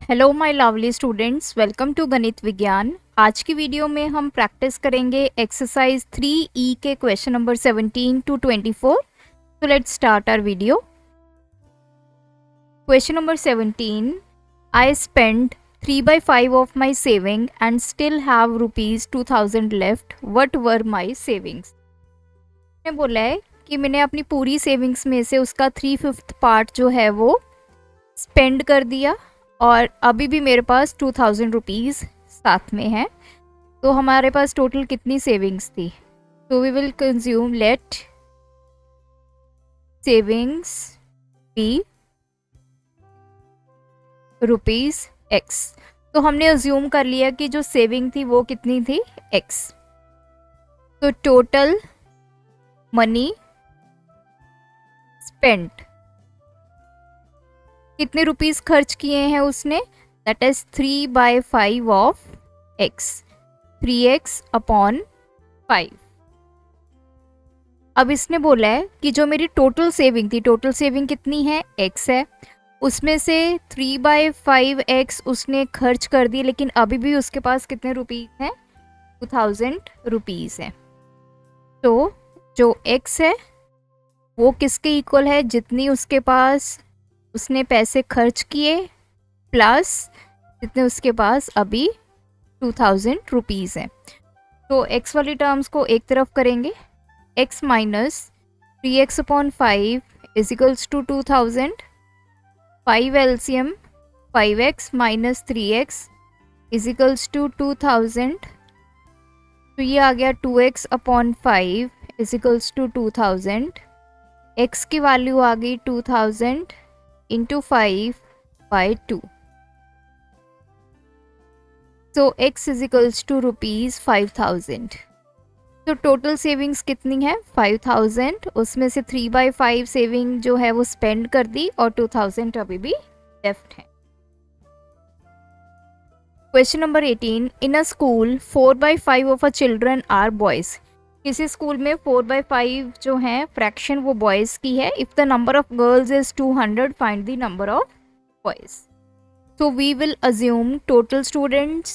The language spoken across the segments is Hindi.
Hello my lovely students, welcome to Ganit Vigyan. आज की वीडियो में हम प्रैक्टिस करेंगे एक्सरसाइज 3E के क्वेश्चन नंबर 17 टू 24। तो let's start our video. Question number 17, I spend 3/5 of my saving and still have ₹2000 left, what were my savings. ने बोला है कि मैंने अपनी पूरी सेविंग्स में से उसका 3/5 पार्ट जो है वो स्पेंड कर दिया और अभी भी मेरे पास 2000 रुपीज़ साथ में है। तो हमारे पास टोटल कितनी सेविंग्स थी? तो we will consume let savings be ₹X। तो हमने अज्यूम कर लिया कि जो सेविंग थी वो कितनी थी? X। तो टोटल मनी स्पेंट, कितने रुपीस खर्च किए हैं उसने? That is 3/5 of x, 3x upon 5। अब इसने बोला है कि जो मेरी टोटल सेविंग थी, टोटल सेविंग कितनी है? x है। उसमें से 3/5x उसने खर्च कर दी, लेकिन अभी भी उसके पास कितने रुपीस हैं? 2000 रुपीस है। तो जो x है वो किसके इक्वल है? जितनी उसके पास उसने पैसे खर्च किए प्लस जितने उसके पास अभी 2000 रुपीज़ हैं। तो x वाली टर्म्स को एक तरफ करेंगे, x minus 3x upon 5 is equals to 2000, 5 LCM 5x minus 3x is equals to 2000। तो ये आ गया 2x upon 5 is equals to 2000। x की वैल्यू आ गई 2000 into 5/2। So x is equals to ₹5000। तो टोटल सेविंग्स कितनी है? 5000। उसमें से 3/5 सेविंग जो है वो स्पेंड कर दी और 2000 अभी भी लेफ्ट है। Question number 18, in a school 4/5 of a children are boys. किसी स्कूल में 4/5 जो है फ्रैक्शन वो बॉयज़ की है। If the number of girls is 200, find the number of boys. So we will assume total students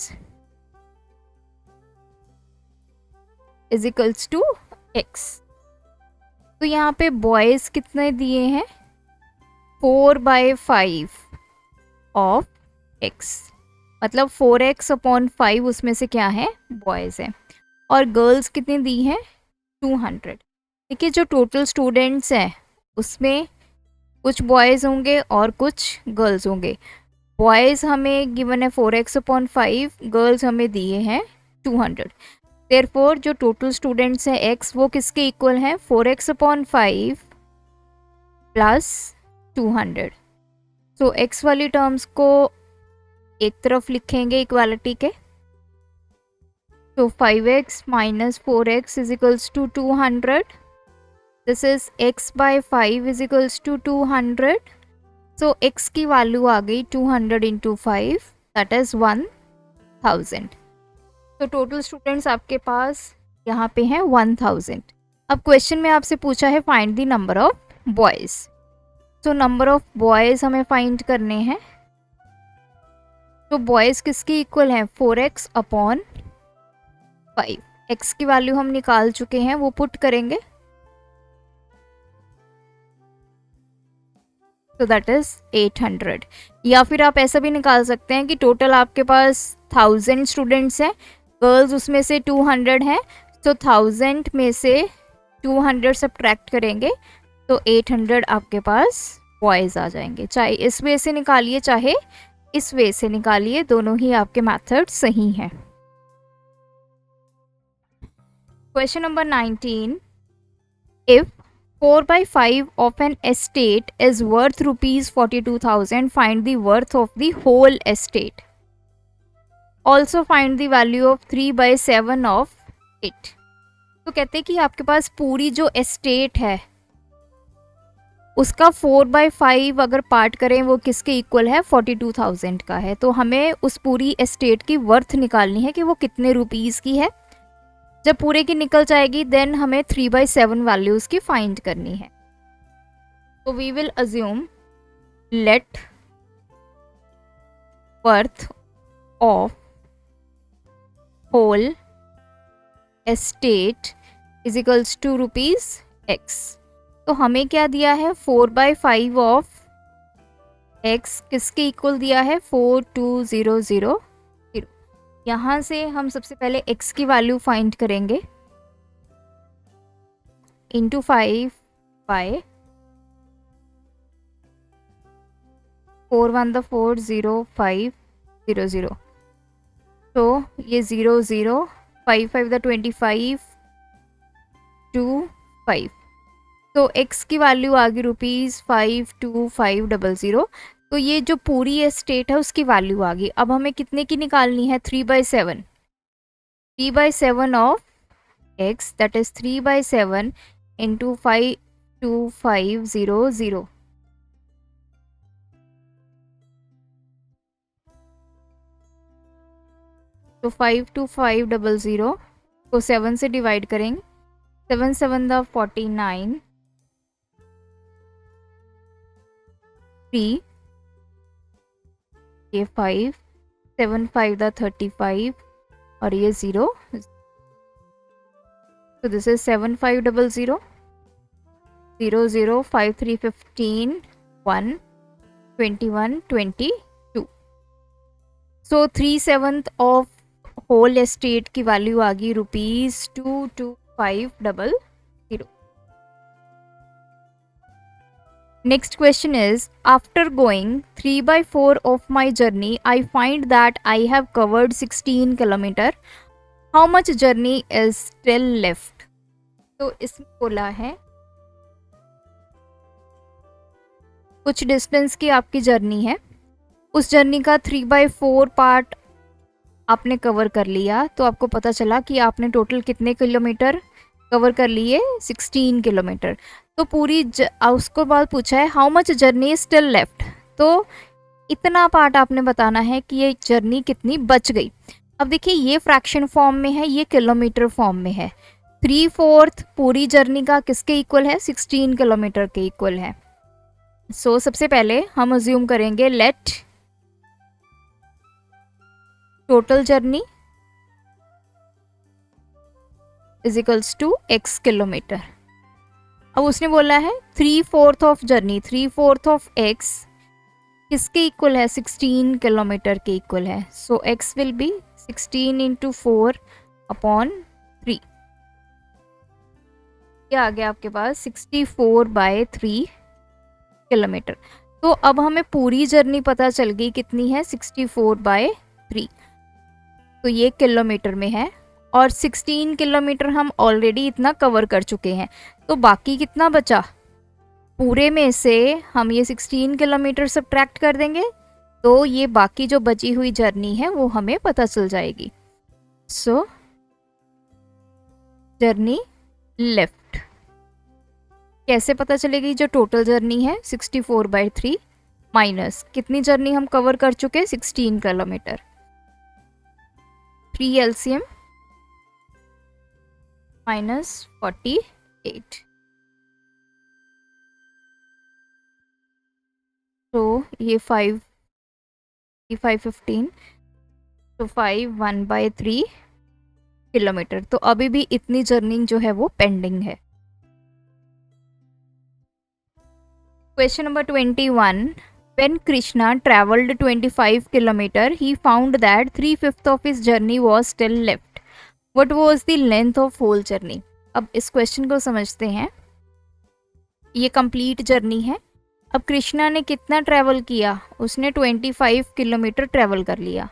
is equals to x। तो यहाँ पे बॉयज़ कितने दिए हैं? 4/5 ऑफ x, मतलब 4x अपॉन 5 उसमें से क्या है? बॉयज़ है। और गर्ल्स कितनी दी हैं? 200। देखिए जो टोटल स्टूडेंट्स हैं उसमें कुछ बॉयज़ होंगे और कुछ गर्ल्स होंगे। बॉयज़ हमें गिवन है 4x अपॉन 5, गर्ल्स हमें दिए हैं 200। देयरफॉर जो टोटल स्टूडेंट्स हैं x वो किसके इक्वल हैं? 4x upon 5 plus 200। So x वाली टर्म्स को एक तरफ लिखेंगे इक्वालिटी के। तो 5x minus 4x is equals to 200। This is x by 5 is equals to 200। So x की वैल्यू आ गई 200 इंटू 5, दैट इज 1000। तो टोटल स्टूडेंट्स आपके पास यहाँ पे हैं 1000। अब क्वेश्चन में आपसे पूछा है find the number of boys. तो नंबर ऑफ बॉयज़ हमें फाइंड करने हैं। तो बॉयज़ किसके इक्वल हैं? 4x upon 5। x की वैल्यू हम निकाल चुके हैं, वो पुट करेंगे। तो दैट इज 800। या फिर आप ऐसा भी निकाल सकते हैं कि टोटल आपके पास 1000 स्टूडेंट्स हैं, गर्ल्स उसमें से 200 हैं। तो 1000 में से 200 सब्ट्रैक्ट करेंगे तो 800 आपके पास बॉयज़ आ जाएंगे। चाहे इस वे से निकालिए चाहे इस वे से निकालिए, दोनों ही आपके मेथड सही हैं। Question number 19, if 4/5 of an estate is worth ₹42,000, find the worth of the whole estate. Also find the value of 3/7 of it। तो कहते हैं कि आपके पास पूरी जो एस्टेट है उसका 4/5 अगर पार्ट करें वो किसके इक्वल है? 42,000 का है। तो हमें उस पूरी एस्टेट की वर्थ निकालनी है कि वो कितने रुपीज़ की है। जब पूरे की निकल जाएगी देन हमें 3/7 वैल्यूज की फाइंड करनी है। तो we will assume let worth of whole estate is equals to rupees x. तो हमें क्या दिया है, 4/5 ऑफ एक्स किसके इक्वल दिया है, 4200। यहाँ से हम सबसे पहले x की वैल्यू फाइंड करेंगे, इंटू 5/4 1 4 0 5 0 0। तो ये 0 0 5 5 25 2 5। तो x की वैल्यू आ गई ₹52500। तो ये जो पूरी एस्टेट है उसकी वैल्यू आ गई। अब हमें कितने की निकालनी है, 3/7। 3/7 of x that is 3/7 into 52500। तो 52500 को 7 से डिवाइड करेंगे, 7 7 दा 49, 3 ये 5 7 5 दा 35 और ये 0। तो this is 7500 0 0 5 3 15 1 21 22। So 3/7 of whole estate की वैल्यू आ गई ₹22500। Next question is, after going 3/4 of my journey, I find that I have covered 16 kilometer. How much journey is still left? तो इसमें बोला है कुछ डिस्टेंस की आपकी जर्नी है, उस जर्नी का 3/4 पार्ट आपने कवर कर लिया, तो आपको पता चला कि आपने टोटल कितने किलोमीटर कवर कर लिए, 16 किलोमीटर। तो पूरी उसको बाद पूछा है how much journey still left, तो इतना पार्ट आपने बताना है कि ये जर्नी कितनी बच गई। अब देखिए ये फ्रैक्शन फॉर्म में है, ये किलोमीटर फॉर्म में है। 3/4 पूरी जर्नी का किसके इक्वल है, 16 किलोमीटर के इक्वल है। सो सबसे पहले हम अज्यूम करेंगे let total journey is equals to x kilometre. अब उसने बोला है 3/4 ऑफ जर्नी, 3/4 ऑफ x किसके इक्वल है, 16 किलोमीटर के इक्वल है। So x will be 16 into 4/3। ये आ गया आपके पास 64/3 किलोमीटर। तो अब हमें पूरी जर्नी पता चल गई कितनी है, 64/3। तो ये किलोमीटर में है और 16 किलोमीटर हम ऑलरेडी इतना कवर कर चुके हैं। तो बाकी कितना बचा, पूरे में से हम ये 16 किलोमीटर सब्ट्रैक्ट कर देंगे, तो ये बाकी जो बची हुई जर्नी है वो हमें पता चल जाएगी। सो जर्नी लेफ्ट कैसे पता चलेगी, जो टोटल जर्नी है 64/3 माइनस कितनी जर्नी हम कवर कर चुके, 16 किलोमीटर। 3 LCM -48। तो ये 515, तो 5 1/3 किलोमीटर। तो अभी भी इतनी जर्नी जो है वो पेंडिंग है। Question number 21, when Krishna traveled 25 kilometer, he found that 3/5 of his journey was still left. What was the length of whole journey? अब इस क्वेश्चन को समझते हैं। ये कंप्लीट जर्नी है। अब कृष्णा ने कितना ट्रैवल किया, उसने 25 किलोमीटर ट्रैवल कर लिया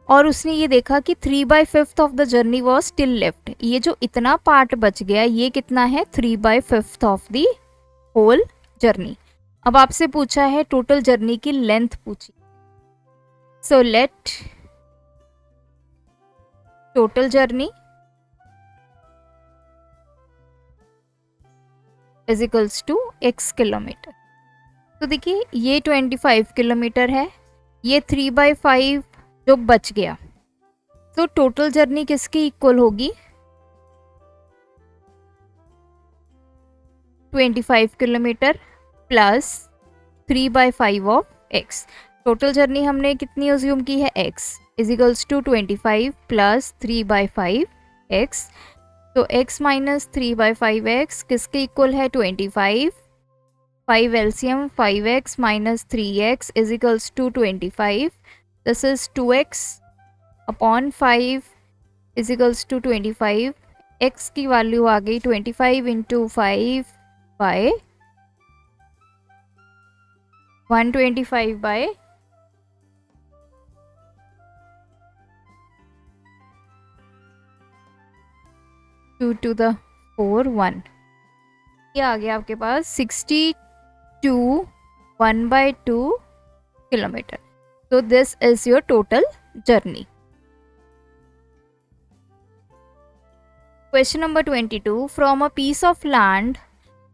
और उसने ये देखा कि 3/5 of the journey was still left. ये जो इतना पार्ट बच गया ये कितना है, 3/5 ऑफ द होल जर्नी। अब आपसे पूछा है टोटल जर्नी की लेंथ पूछी। So let total journey is equals to x kilometre. तो देखिए ये 25 किलोमीटर है, ये 3/5 जो बच गया, तो टोटल जर्नी किसकी इक्वल होगी, 25 kilometre plus 3/5 of x। Total journey हमने कितनी अज्यूम की है, x is equals to 25 plus 3/5 x। तो x माइनस 3/5 x किसके इक्वल है, 25। 5 LCM 5x minus 3x is equals to 25। This is 2x upon 5 is equals to 25। x की वैल्यू आ गई 25 into 5 by 125 by 2 to the 4 1। ये आ गया आपके पास 62 1/2 किलोमीटर। तो this is your total journey. Question number 22. From a piece of land,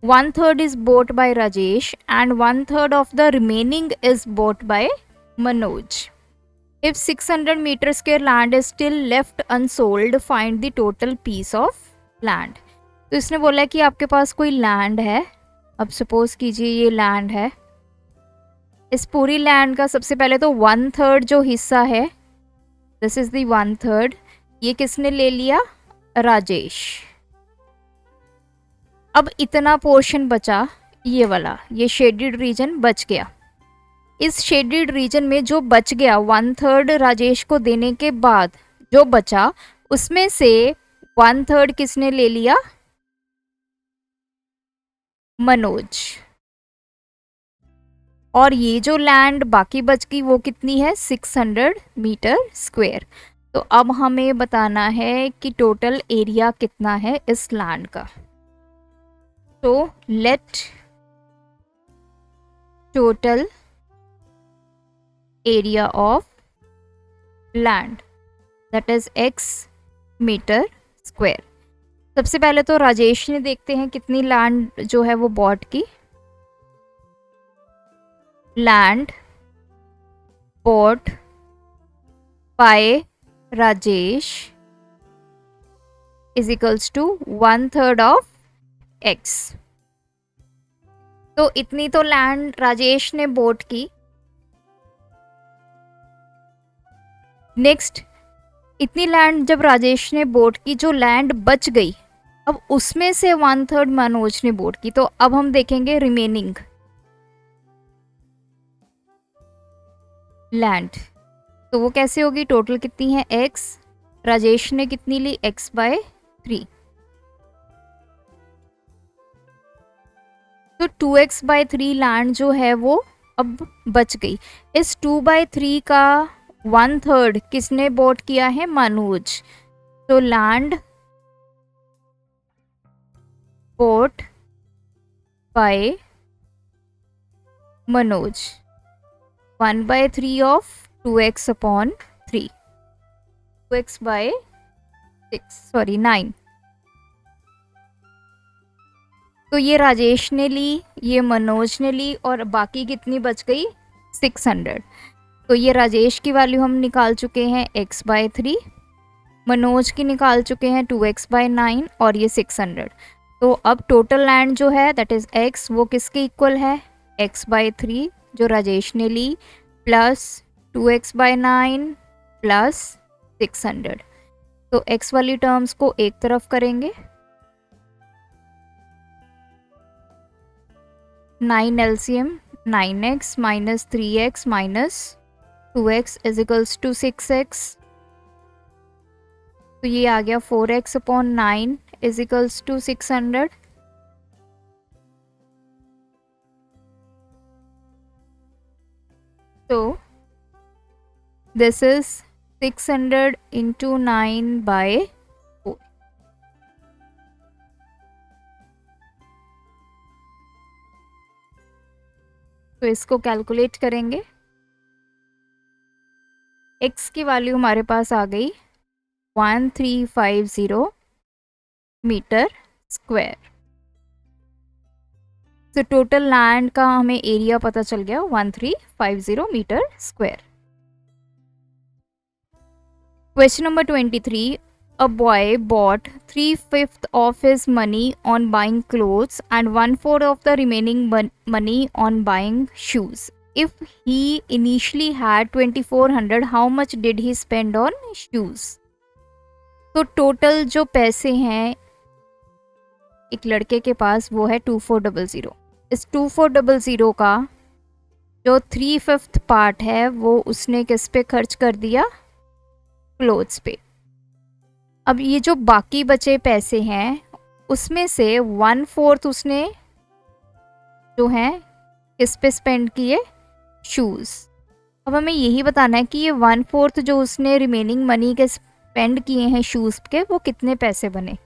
1/3 is bought by Rajesh and 1/3 of the remaining is bought by Manoj. If 600 meter square land is still left unsold, find the total piece of land. तो इसने बोला कि आपके पास कोई लैंड है। अब सपोज कीजिए ये लैंड है। इस पूरी लैंड का सबसे पहले तो 1/3 जो हिस्सा है, दिस इज द 1/3, ये किसने ले लिया, राजेश। अब इतना पोर्शन बचा, ये वाला, ये शेडेड रीजन बच गया। इस शेडेड रीजन में जो बच गया 1/3 राजेश को देने के बाद जो बचा, उसमें से 1/3 किसने ले लिया, मनोज। और ये जो लैंड बाकी बच गई वो कितनी है, 600 मीटर स्क्वायर। तो अब हमें बताना है कि टोटल एरिया कितना है इस लैंड का। तो let total area of land that is x metre square. सबसे पहले तो राजेश ने देखते हैं कितनी लैंड जो है वो बॉट की। Land bought by Rajesh is equals to 1/3 of x। तो इतनी तो लैंड राजेश ने बॉट की। नेक्स्ट, इतनी लैंड जब राजेश ने बॉट की, जो लैंड बच गई, अब उसमें से 1/3 मनोज ने बॉट की। तो अब हम देखेंगे रिमेनिंग लैंड। तो वो कैसे होगी, टोटल कितनी है x, राजेश ने कितनी ली, x/3। तो 2x/3 लैंड जो है वो अब बच गई। इस 2/3 का 1/3 किसने बॉट किया है, मनोज। तो land bought bye Manoj 1/3 of 2x upon 3, 9। तो ये राजेश ने ली, ये मनोज ने ली, और बाकी कितनी बच गई, 600। तो ये राजेश की वैल्यू हम निकाल चुके हैं x/3, मनोज की निकाल चुके हैं 2x/9, और ये 600। तो अब टोटल लैंड जो है दैट इज x, वो किसके इक्वल है, x/3 जो राजेश ने ली प्लस 2x/9 प्लस 600। तो x वाली टर्म्स को एक तरफ करेंगे, 9 LCM 9x minus 3x minus 2x is equals to 6x। तो ये आ गया 4x upon 9 is equals to 600। तो दिस इज 600 इंटू 9/4। तो इसको कैलकुलेट करेंगे, x की वैल्यू हमारे पास आ गई 1350 मीटर स्क्वायर। तो टोटल लैंड का हमें एरिया पता चल गया 1350 metre square. Question number 23. A boy bought 3/5 of his money on buying clothes and 1/4 of the remaining money on buying shoes. If he initially had 2400 how much did he spend on shoes. तो टोटल जो पैसे हैं एक लड़के के पास वो है 2400। इस 2400 का जो 3/5 पार्ट है वो उसने किस पे खर्च कर दिया, क्लोथ्स पे। अब ये जो बाकी बचे पैसे हैं उसमें से 1/4 उसने जो है किस पे स्पेंड किए, शूज़। अब हमें यही बताना है कि ये 1/4 जो उसने रिमेनिंग मनी के स्पेंड किए हैं शूज़ के वो कितने पैसे बने।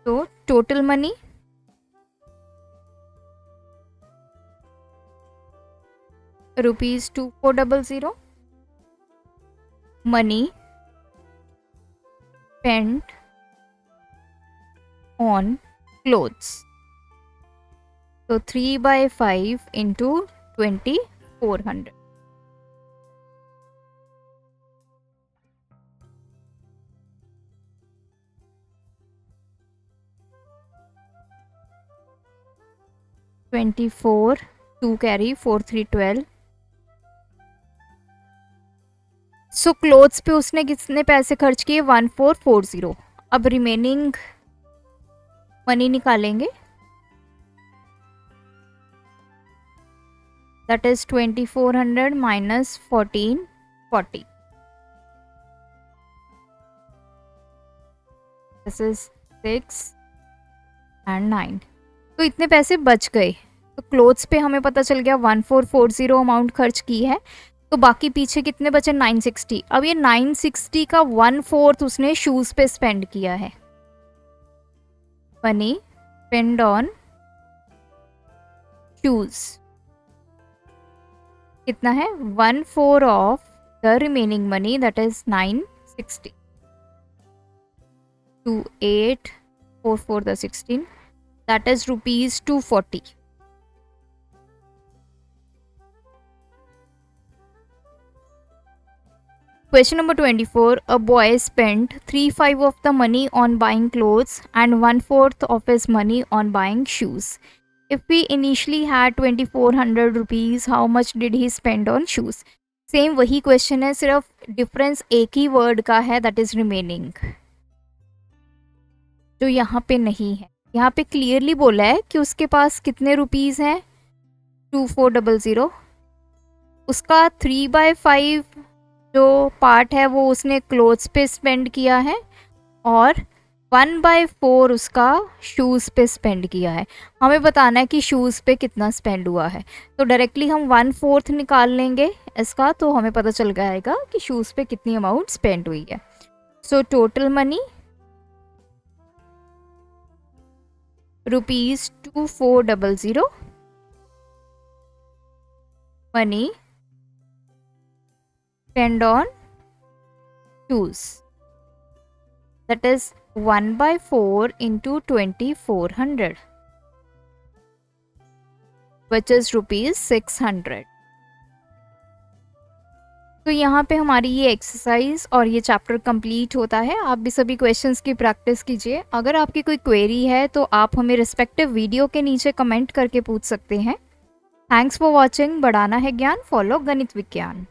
तो total money ₹2400 money spent on clothes. So 3/5 into 2400. (24) 2 carry 4 3 12. So clothes पे उसने कितने पैसे खर्च किए, 1440। अब रिमेनिंग मनी निकालेंगे, that is 2400 minus 1440, this is 6 and 9। तो इतने पैसे बच गए। तो क्लोथ्स पे हमें पता चल गया 1440 अमाउंट खर्च की है, तो बाकी पीछे कितने बचे, 960। अब ये 960 का 1/4 उसने शूज पे स्पेंड किया है। मनी स्पेंड ऑन शूज कितना है, 1/4 of the remaining money that is 960। 2 8 4 4 the 16 that is ₹240. Question number 24. A boy spent 3/5 of the money on buying clothes and 1/4 of his money on buying shoes. If we initially had 2400 rupees, how much did he spend on shoes? Same वही क्वेश्चन है, सिर्फ डिफरेंस एक ही वर्ड का है, दैट इज रिमेनिंग, जो यहाँ पे नहीं है। यहाँ पे क्लियरली बोला है कि उसके पास कितने रुपीज़ हैं, 2400। उसका 3/5 जो पार्ट है वो उसने क्लोथ्स पे स्पेंड किया है और 1/4 उसका शूज़ पे स्पेंड किया है। हमें बताना है कि शूज़ पे कितना स्पेंड हुआ है, तो डायरेक्टली हम 1/4 निकाल लेंगे इसका, तो हमें पता चल जाएगा कि शूज़ पे कितनी अमाउंट स्पेंड हुई है। So total money ₹2400 money spend on shoes, that is 1/4 into 2400 which is ₹600। तो यहाँ पे हमारी ये एक्सरसाइज और ये चैप्टर कंप्लीट होता है। आप भी सभी क्वेश्चंस की प्रैक्टिस कीजिए। अगर आपकी कोई क्वेरी है तो आप हमें रिस्पेक्टिव वीडियो के नीचे कमेंट करके पूछ सकते हैं। Thanks for watching. बढ़ाना है ज्ञान, फॉलो गणित विज्ञान।